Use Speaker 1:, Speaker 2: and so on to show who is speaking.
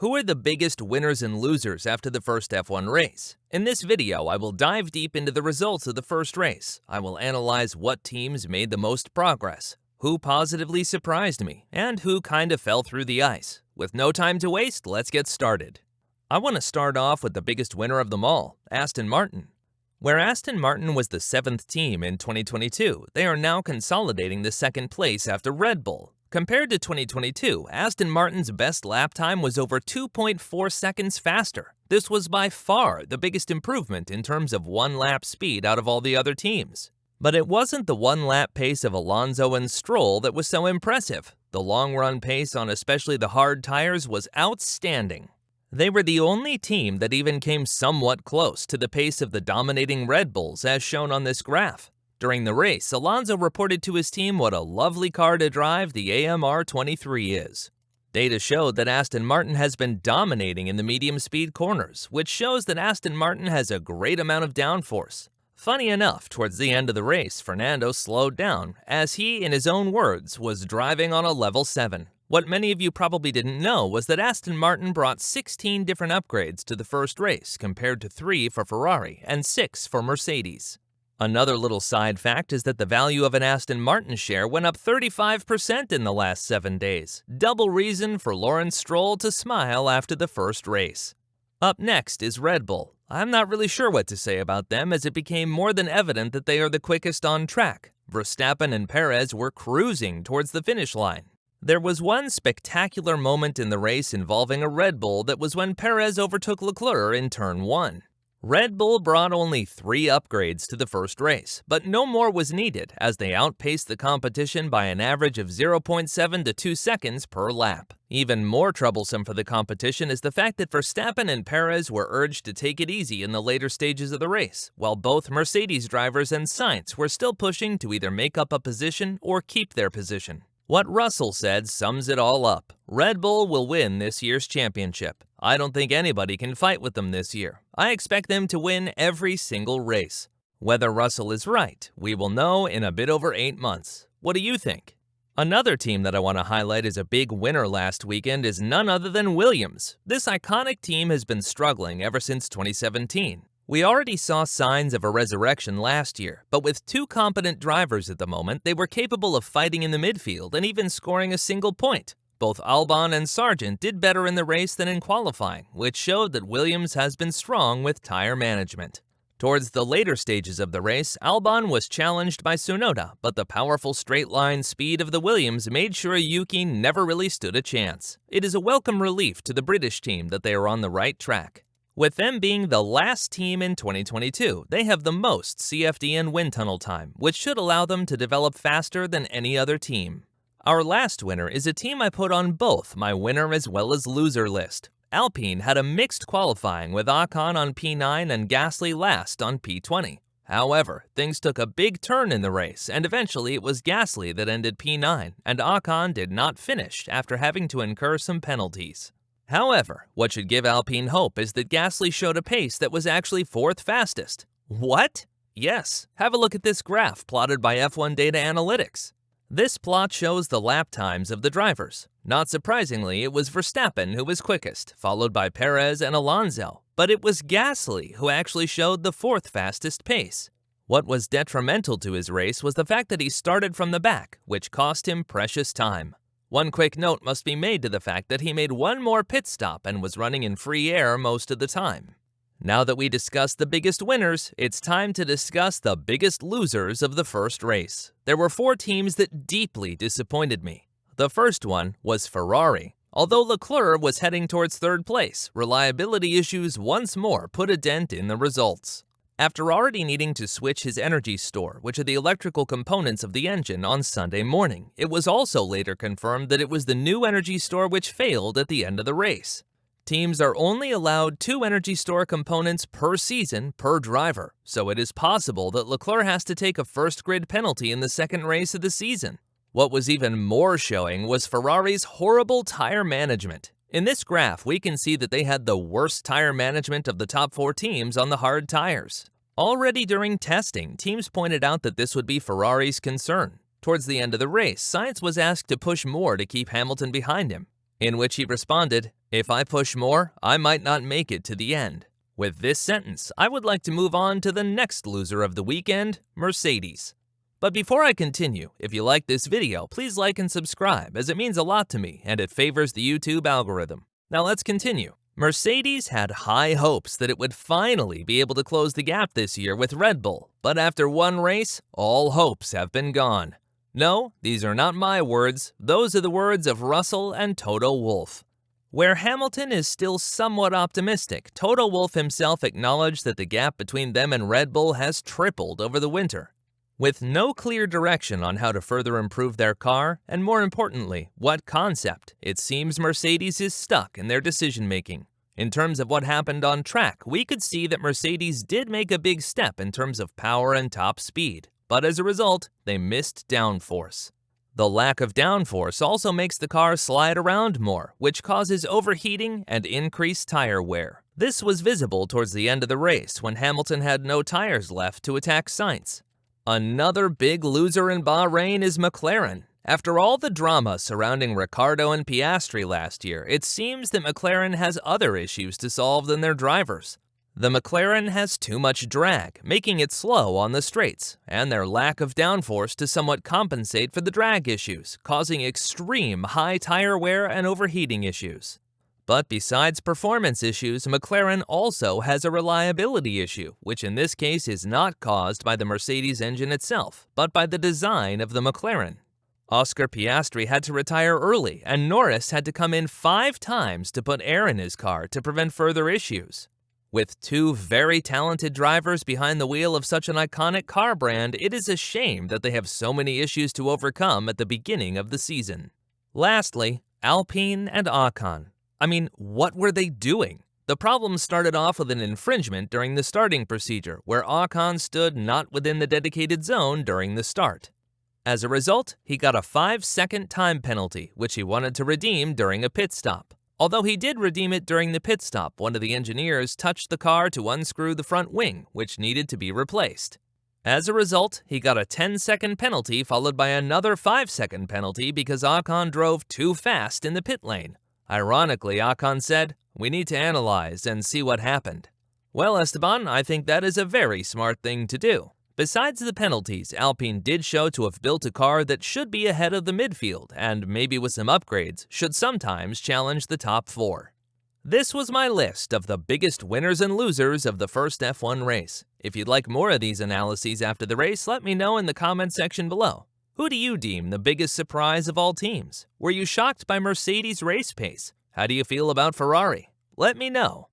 Speaker 1: Who are the biggest winners and losers after the first F1 race? In this video, I will dive deep into the results of the first race. I will analyze what teams made the most progress, who positively surprised me, and who kinda fell through the ice. With no time to waste, let's get started. I want to start off with the biggest winner of them all, Aston Martin. Where Aston Martin was the 7th team in 2022, they are now consolidating the second place after Red Bull. Compared to 2022, Aston Martin's best lap time was over 2.4 seconds faster. This was by far the biggest improvement in terms of one-lap speed out of all the other teams. But it wasn't the one-lap pace of Alonso and Stroll that was so impressive. The long-run pace on especially the hard tires was outstanding. They were the only team that even came somewhat close to the pace of the dominating Red Bulls as shown on this graph. During the race, Alonso reported to his team what a lovely car to drive the AMR23 is. Data showed that Aston Martin has been dominating in the medium-speed corners, which shows that Aston Martin has a great amount of downforce. Funny enough, towards the end of the race, Fernando slowed down, as he, in his own words, was driving on a level 7. What many of you probably didn't know was that Aston Martin brought 16 different upgrades to the first race, compared to 3 for Ferrari and 6 for Mercedes. Another little side fact is that the value of an Aston Martin share went up 35% in the last 7 days. Double reason for Lawrence Stroll to smile after the first race. Up next is Red Bull. I'm not really sure what to say about them as it became more than evident that they are the quickest on track. Verstappen and Perez were cruising towards the finish line. There was one spectacular moment in the race involving a Red Bull that was when Perez overtook Leclerc in turn 1. Red Bull brought only 3 upgrades to the first race, but no more was needed as they outpaced the competition by an average of 0.7 to 2 seconds per lap. Even more troublesome for the competition is the fact that Verstappen and Perez were urged to take it easy in the later stages of the race, while both Mercedes drivers and Sainz were still pushing to either make up a position or keep their position. What Russell said sums it all up. Red Bull will win this year's championship. I don't think anybody can fight with them this year. I expect them to win every single race. Whether Russell is right, we will know in a bit over 8 months. What do you think? Another team that I want to highlight as a big winner last weekend is none other than Williams. This iconic team has been struggling ever since 2017. We already saw signs of a resurrection last year, but with 2 competent drivers at the moment, they were capable of fighting in the midfield and even scoring a single point. Both Albon and Sargent did better in the race than in qualifying, which showed that Williams has been strong with tire management. Towards the later stages of the race, Albon was challenged by Tsunoda, but the powerful straight-line speed of the Williams made sure Yuki never really stood a chance. It is a welcome relief to the British team that they are on the right track. With them being the last team in 2022, they have the most CFD and wind tunnel time, which should allow them to develop faster than any other team. Our last winner is a team I put on both my winner as well as loser list. Alpine had a mixed qualifying with Ocon on P9 and Gasly last on P20. However, things took a big turn in the race, and eventually it was Gasly that ended P9, and Ocon did not finish after having to incur some penalties. However, what should give Alpine hope is that Gasly showed a pace that was actually 4th fastest. What? Yes, have a look at this graph plotted by F1 Data Analytics. This plot shows the lap times of the drivers. Not surprisingly, it was Verstappen who was quickest, followed by Perez and Alonso, but it was Gasly who actually showed the 4th fastest pace. What was detrimental to his race was the fact that he started from the back, which cost him precious time. One quick note must be made to the fact that he made one more pit stop and was running in free air most of the time. Now that we discussed the biggest winners, it's time to discuss the biggest losers of the first race. There were 4 teams that deeply disappointed me. The first one was Ferrari. Although Leclerc was heading towards 3rd place, reliability issues once more put a dent in the results. After already needing to switch his energy store, which are the electrical components of the engine, on Sunday morning, it was also later confirmed that it was the new energy store which failed at the end of the race. Teams are only allowed 2 energy store components per season per driver, so it is possible that Leclerc has to take a first grid penalty in the second race of the season. What was even more showing was Ferrari's horrible tire management. In this graph, we can see that they had the worst tire management of the top 4 teams on the hard tires. Already during testing, teams pointed out that this would be Ferrari's concern. Towards the end of the race, Sainz was asked to push more to keep Hamilton behind him. in which he responded, "If I push more, I might not make it to the end." With this sentence, I would like to move on to the next loser of the weekend, Mercedes. But before I continue, if you like this video, please like and subscribe, as it means a lot to me and it favors the YouTube algorithm. Now let's continue. Mercedes had high hopes that it would finally be able to close the gap this year with Red Bull, but after one race, all hopes have been gone. No, these are not my words, those are the words of Russell and Toto Wolff. Where Hamilton is still somewhat optimistic, Toto Wolff himself acknowledged that the gap between them and Red Bull has tripled over the winter. With no clear direction on how to further improve their car, and more importantly, what concept, it seems Mercedes is stuck in their decision-making. In terms of what happened on track, we could see that Mercedes did make a big step in terms of power and top speed, but as a result, they missed downforce. The lack of downforce also makes the car slide around more, which causes overheating and increased tire wear. This was visible towards the end of the race when Hamilton had no tires left to attack Sainz. Another big loser in Bahrain is McLaren. After all the drama surrounding Ricciardo and Piastri last year, it seems that McLaren has other issues to solve than their drivers. The McLaren has too much drag, making it slow on the straights, and their lack of downforce to somewhat compensate for the drag issues, causing extreme high tire wear and overheating issues. But besides performance issues, McLaren also has a reliability issue, which in this case is not caused by the Mercedes engine itself, but by the design of the McLaren. Oscar Piastri had to retire early, and Norris had to come in 5 times to put air in his car to prevent further issues. With 2 very talented drivers behind the wheel of such an iconic car brand, it is a shame that they have so many issues to overcome at the beginning of the season. Lastly, Alpine and Ocon. I mean, what were they doing? The problem started off with an infringement during the starting procedure, where Ocon stood not within the dedicated zone during the start. As a result, he got a 5-second time penalty, which he wanted to redeem during a pit stop. Although he did redeem it during the pit stop, one of the engineers touched the car to unscrew the front wing, which needed to be replaced. As a result, he got a 10-second penalty followed by another 5-second penalty because Ocon drove too fast in the pit lane. Ironically, Ocon said, "We need to analyze and see what happened." Well, Esteban, I think that is a very smart thing to do. Besides the penalties, Alpine did show to have built a car that should be ahead of the midfield and maybe with some upgrades should sometimes challenge the top 4. This was my list of the biggest winners and losers of the first F1 race. If you'd like more of these analyses after the race, let me know in the comment section below. Who do you deem the biggest surprise of all teams? Were you shocked by Mercedes' race pace? How do you feel about Ferrari? Let me know.